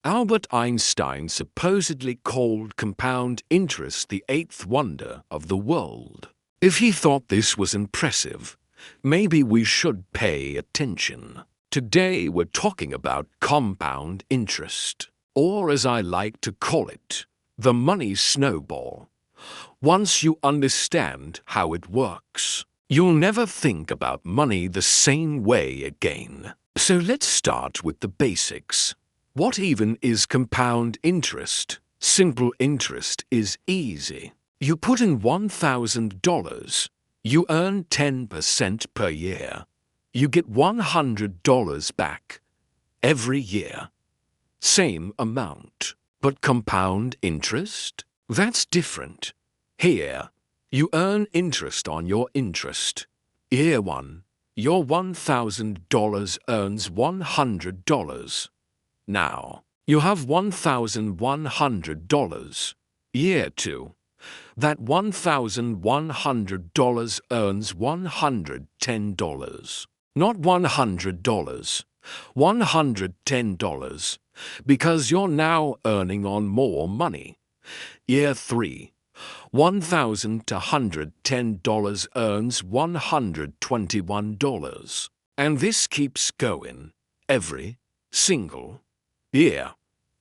Albert Einstein supposedly called compound interest the eighth wonder of the world. If he thought this was impressive, maybe we should pay attention. Today we're talking about compound interest, or as I like to call it, the money snowball. Once you understand how it works, you'll never think about money the same way again. So let's start with the basics. What even is compound interest? Simple interest is easy. You put in $1,000. You earn 10% per year. You get $100 back every year. Same amount. But compound interest? That's different. Here, you earn interest on your interest. Year 1, your $1,000 earns $100. Now, you have $1,100. Year 2, that $1,100 earns $110. Not $100, $110, because you're now earning on more money. Year 3, $1,110 earns $121. And this keeps going every single year.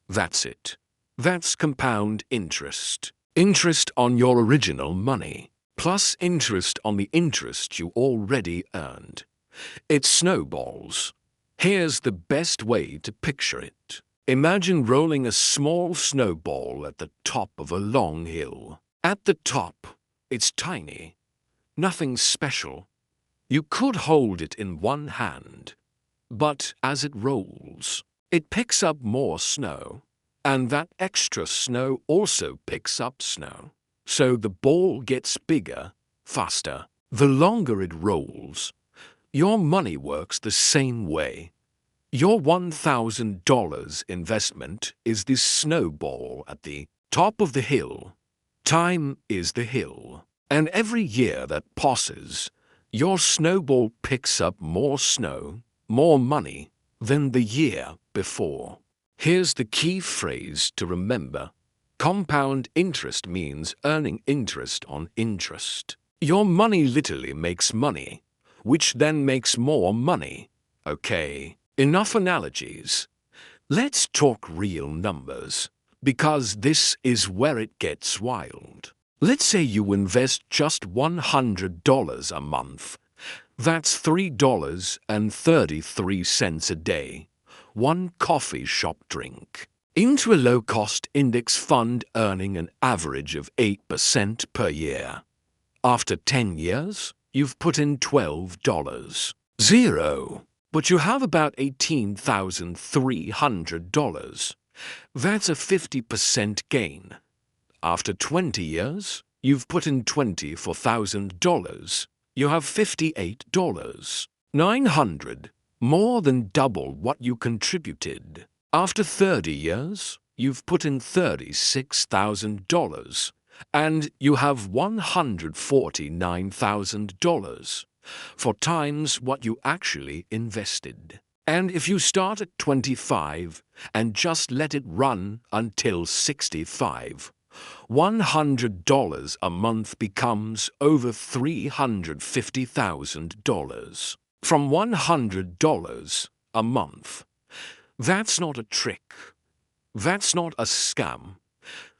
That's it. That's compound interest. Interest on your original money, plus interest on the interest you already earned. It snowballs. Here's the best way to picture it. Imagine rolling a small snowball at the top of a long hill. At the top, it's tiny, nothing special. You could hold it in one hand, but as it rolls, it picks up more snow, and that extra snow also picks up snow. So the ball gets bigger, faster. The longer it rolls, your money works the same way. Your $1,000 investment is this snowball at the top of the hill. Time is the hill, and every year that passes, your snowball picks up more snow, more money than the year before. Here's the key phrase to remember. Compound interest means earning interest on interest. Your money literally makes money, which then makes more money. Okay, enough analogies. Let's talk real numbers, because this is where it gets wild. Let's say you invest just $100 a month. That's $3.33 a day, one coffee shop drink, into a low-cost index fund earning an average of 8% per year. After 10 years, you've put in $12. Zero. But you have about $18,300. That's a 50% gain. After 20 years, you've put in $24,000. You have $58. 900, more than double what you contributed. After 30 years, you've put in $36,000, and you have $149,000. 4 times what you actually invested. And if you start at 25 and just let it run until 65, $100 a month becomes over $350,000 from $100 a month. That's not a trick. That's not a scam.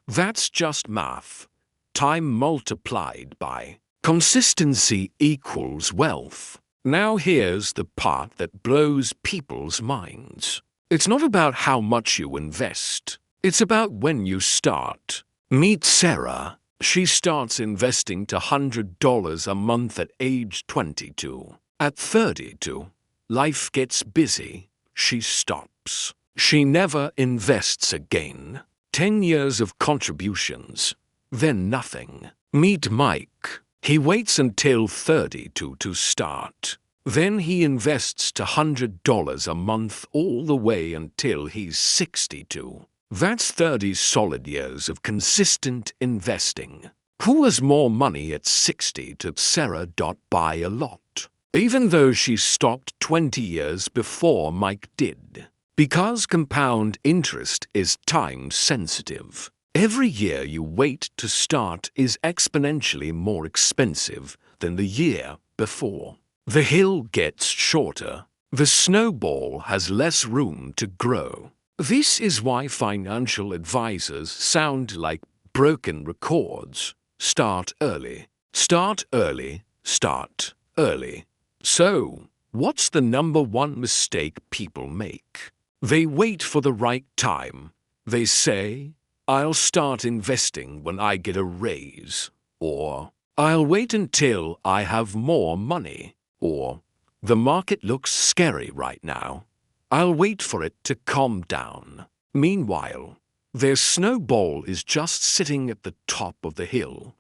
That's just math. Time multiplied by consistency equals wealth. Now here's the part that blows people's minds. It's not about how much you invest. It's about when you start. Meet Sarah. She starts investing to $100 a month at age 22. At 32, life gets busy. She stops. She never invests again. 10 years of contributions, then nothing. Meet Mike. He waits until 32 to start. Then he invests to $100 a month all the way until he's 62. That's 30 solid years of consistent investing. Who has more money at 60 to Sarah? By a lot. Even though she stopped 20 years before Mike did. Because compound interest is time sensitive. Every year you wait to start is exponentially more expensive than the year before. The hill gets shorter. The snowball has less room to grow. This is why financial advisors sound like broken records. Start early. Start early. Start early. So, what's the number one mistake people make? They wait for the right time. They say, I'll start investing when I get a raise. Or, I'll wait until I have more money. Or, the market looks scary right now. I'll wait for it to calm down. Meanwhile, their snowball is just sitting at the top of the hill,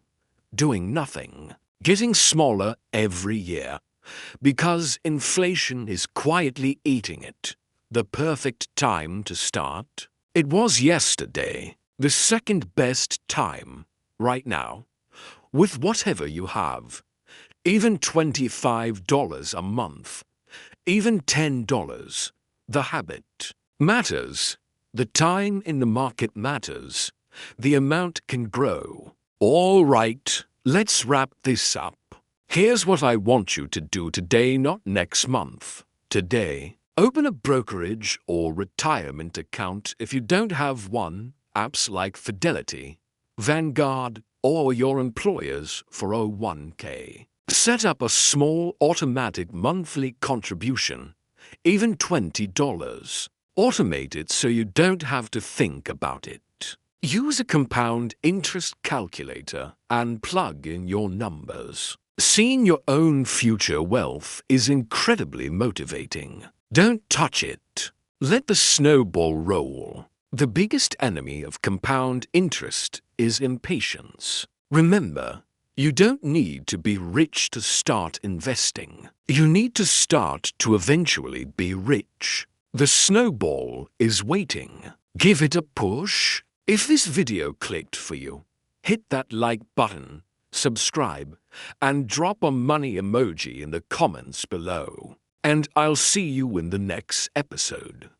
doing nothing, getting smaller every year, because inflation is quietly eating it. The perfect time to start? It was yesterday, the second best time, right now, with whatever you have. Even $25 a month, even $10. The habit matters. The time in the market matters. The amount can grow. All right, let's wrap this up. Here's what I want you to do today, not next month. Today, open a brokerage or retirement account if you don't have one. Apps like Fidelity, Vanguard, or your employer's 401k. Set up a small automatic monthly contribution, even $20. Automate it so you don't have to think about it. Use a compound interest calculator and plug in your numbers. Seeing your own future wealth is incredibly motivating. Don't touch it. Let the snowball roll. The biggest enemy of compound interest is impatience. Remember, you don't need to be rich to start investing. You need to start to eventually be rich. The snowball is waiting. Give it a push. If this video clicked for you, hit that like button, subscribe, and drop a money emoji in the comments below. And I'll see you in the next episode.